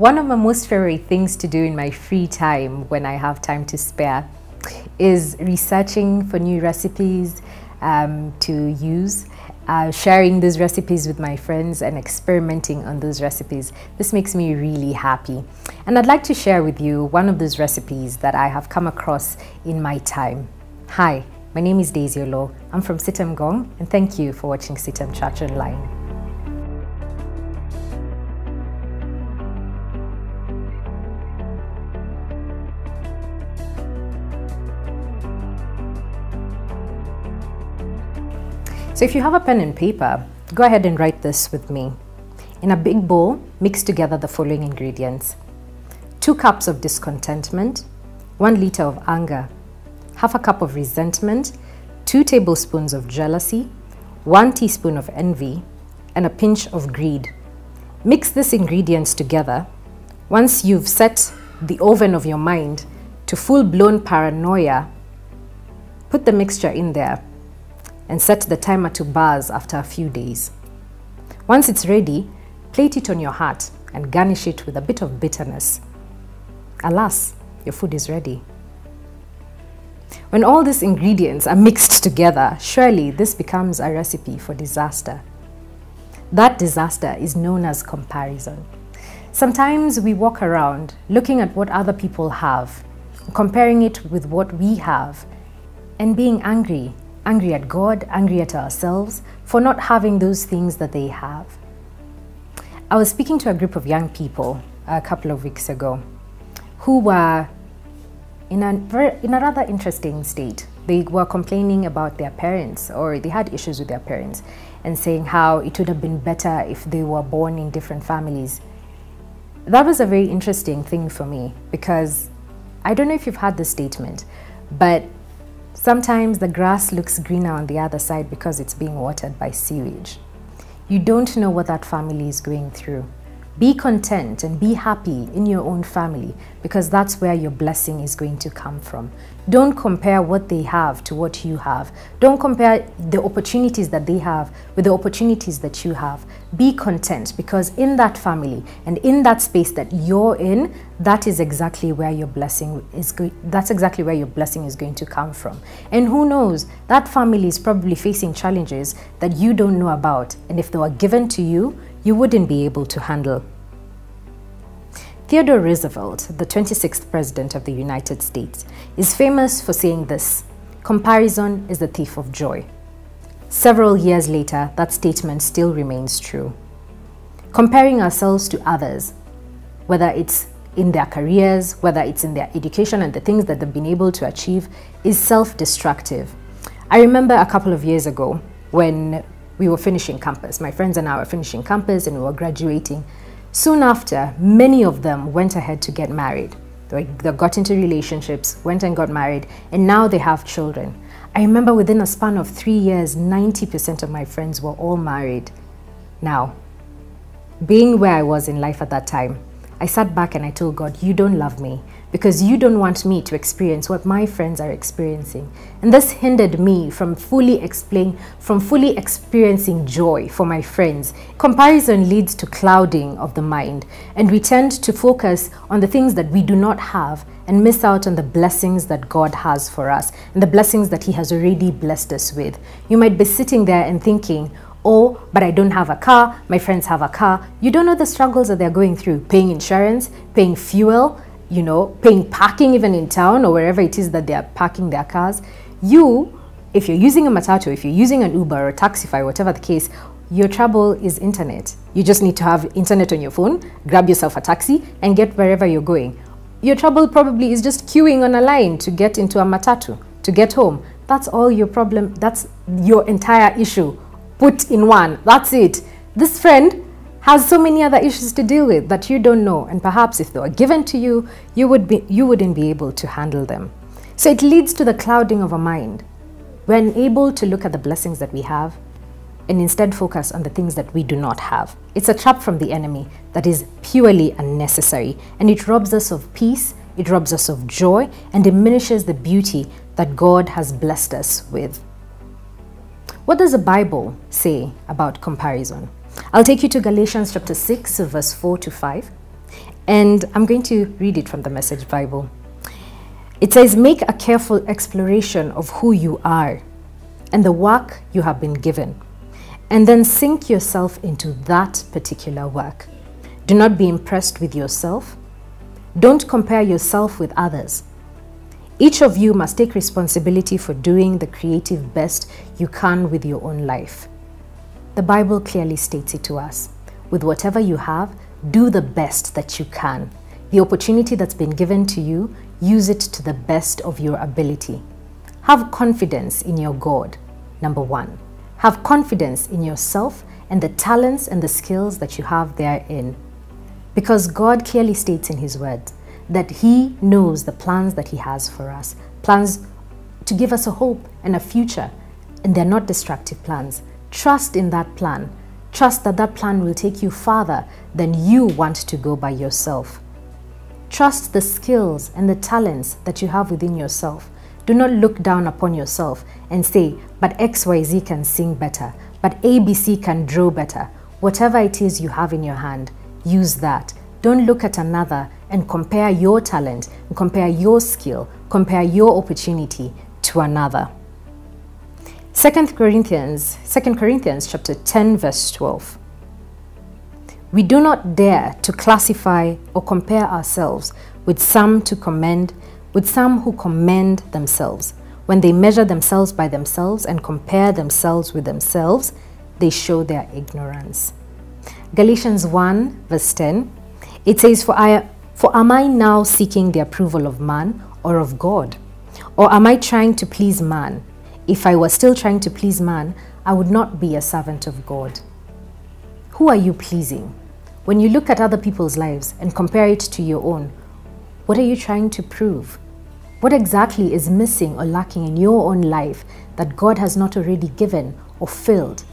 One of my most favorite things to do in my free time when I have time to spare is researching for new recipes to use, sharing those recipes with my friends and experimenting on those recipes. This makes me really happy. And I'd like to share with you one of those recipes that I have come across in my time. Hi, my name is Daisy Oloo. I'm from CITAM Gong, and thank you for watching CITAM Church Online. So if you have a pen and paper, go ahead and write this with me. In a big bowl, mix together the following ingredients: 2 cups of discontentment, 1 liter of anger, half a cup of resentment, 2 tablespoons of jealousy, 1 teaspoon of envy, and a pinch of greed. Mix these ingredients together. Once you've set the oven of your mind to full-blown paranoia, put the mixture in there and set the timer to buzz after a few days. Once it's ready, plate it on your heart and garnish it with a bit of bitterness. Alas, your food is ready. When all these ingredients are mixed together, surely this becomes a recipe for disaster. That disaster is known as comparison. Sometimes we walk around looking at what other people have, comparing it with what we have, and being angry at God, angry at ourselves for not having those things that they have. I was speaking to a group of young people a couple of weeks ago who were in a rather interesting state. They were complaining about their parents, or they had issues with their parents, and saying how it would have been better if they were born in different families. That was a very interesting thing for me, because I don't know if you've had this statement, but sometimes the grass looks greener on the other side because it's being watered by sewage. You don't know what that family is going through. Be content and be happy in your own family, because that's where your blessing is going to come from. Don't compare what they have to what you have. Don't compare the opportunities that they have with the opportunities that you have. Be content, because in that family and in that space that you're in, that is exactly where your blessing is going to come from. And who knows, that family is probably facing challenges that you don't know about, and if they were given to you, you wouldn't be able to handle. Theodore Roosevelt, the 26th President of the United States, is famous for saying this: "Comparison is the thief of joy." Several years later, that statement still remains true. Comparing ourselves to others, whether it's in their careers, whether it's in their education and the things that they've been able to achieve, is self-destructive. I remember a couple of years ago when we were finishing campus. My friends and I were finishing campus and we were graduating. Soon after, many of them went ahead to get married. They got into relationships, went and got married, and now they have children. I remember within a span of 3 years, 90% of my friends were all married. Now, being where I was in life at that time, I sat back and I told God, "You don't love me because you don't want me to experience what my friends are experiencing." And this hindered me from fully experiencing joy for my friends. Comparison leads to clouding of the mind, and we tend to focus on the things that we do not have and miss out on the blessings that God has for us and the blessings that He has already blessed us with. You might be sitting there and thinking, "Oh, but I don't have a car, my friends have a car." You don't know the struggles that they're going through, paying insurance, paying fuel, paying parking even in town or wherever it is that they're parking their cars. If you're using a matatu, if you're using an Uber or Taxify, whatever the case, your trouble is internet. You just need to have internet on your phone, grab yourself a taxi and get wherever you're going. Your trouble probably is just queuing on a line to get into a matatu, to get home. That's all your problem. That's your entire issue put in one. That's it. This friend has so many other issues to deal with that you don't know, and perhaps if they were given to you, you wouldn't be able to handle them. So it leads to the clouding of a mind. We're unable to look at the blessings that we have and instead focus on the things that we do not have. It's a trap from the enemy that is purely unnecessary, and it robs us of peace, it robs us of joy, and diminishes the beauty that God has blessed us with. What does the Bible say about comparison? I'll take you to Galatians chapter 6, verse 4 to 5. And I'm going to read it from the Message Bible. It says, make a careful exploration of who you are and the work you have been given, and then sink yourself into that particular work. Do not be impressed with yourself. Don't compare yourself with others. Each of you must take responsibility for doing the creative best you can with your own life. The Bible clearly states it to us. With whatever you have, do the best that you can. The opportunity that's been given to you, use it to the best of your ability. Have confidence in your God, number one. Have confidence in yourself and the talents and the skills that you have therein. Because God clearly states in His Word that He knows the plans that He has for us. Plans to give us a hope and a future. And they're not destructive plans. Trust in that plan. Trust that that plan will take you farther than you want to go by yourself. Trust the skills and the talents that you have within yourself. Do not look down upon yourself and say, but XYZ can sing better, but ABC can draw better. Whatever it is you have in your hand, use that. Don't look at another and compare your talent, and compare your skill, compare your opportunity to another. 2 Corinthians chapter 10 verse 12. We do not dare to classify or compare ourselves with some who commend themselves. When they measure themselves by themselves and compare themselves with themselves, they show their ignorance. Galatians 1 verse 10, it says, For am I now seeking the approval of man or of God? Or am I trying to please man? If I was still trying to please man, I would not be a servant of God. Who are you pleasing? When you look at other people's lives and compare it to your own, what are you trying to prove? What exactly is missing or lacking in your own life that God has not already given or filled?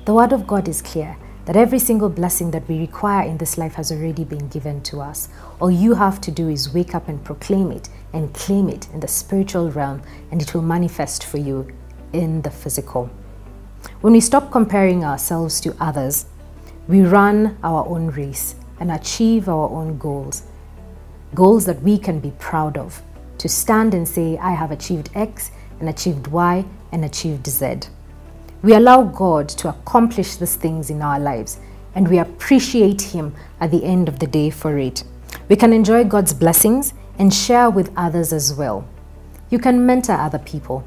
The Word of God is clear that every single blessing that we require in this life has already been given to us. All you have to do is wake up and proclaim it and claim it in the spiritual realm, and it will manifest for you in the physical. When we stop comparing ourselves to others, we run our own race and achieve our own goals. Goals that we can be proud of. To stand and say, I have achieved X and achieved Y and achieved Z. We allow God to accomplish these things in our lives, and we appreciate Him at the end of the day for it. We can enjoy God's blessings and share with others as well. You can mentor other people.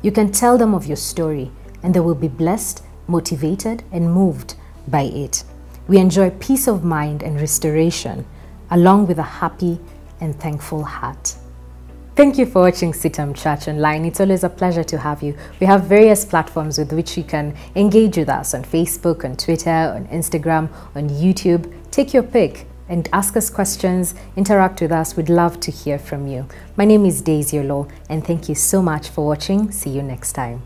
You can tell them of your story, and they will be blessed, motivated, and moved by it. We enjoy peace of mind and restoration, along with a happy and thankful heart. Thank you for watching CITAM Church Online. It's always a pleasure to have you. We have various platforms with which you can engage with us on Facebook, on Twitter, on Instagram, on YouTube. Take your pick and ask us questions, interact with us. We'd love to hear from you. My name is Daisy Oloo, and thank you so much for watching. See you next time.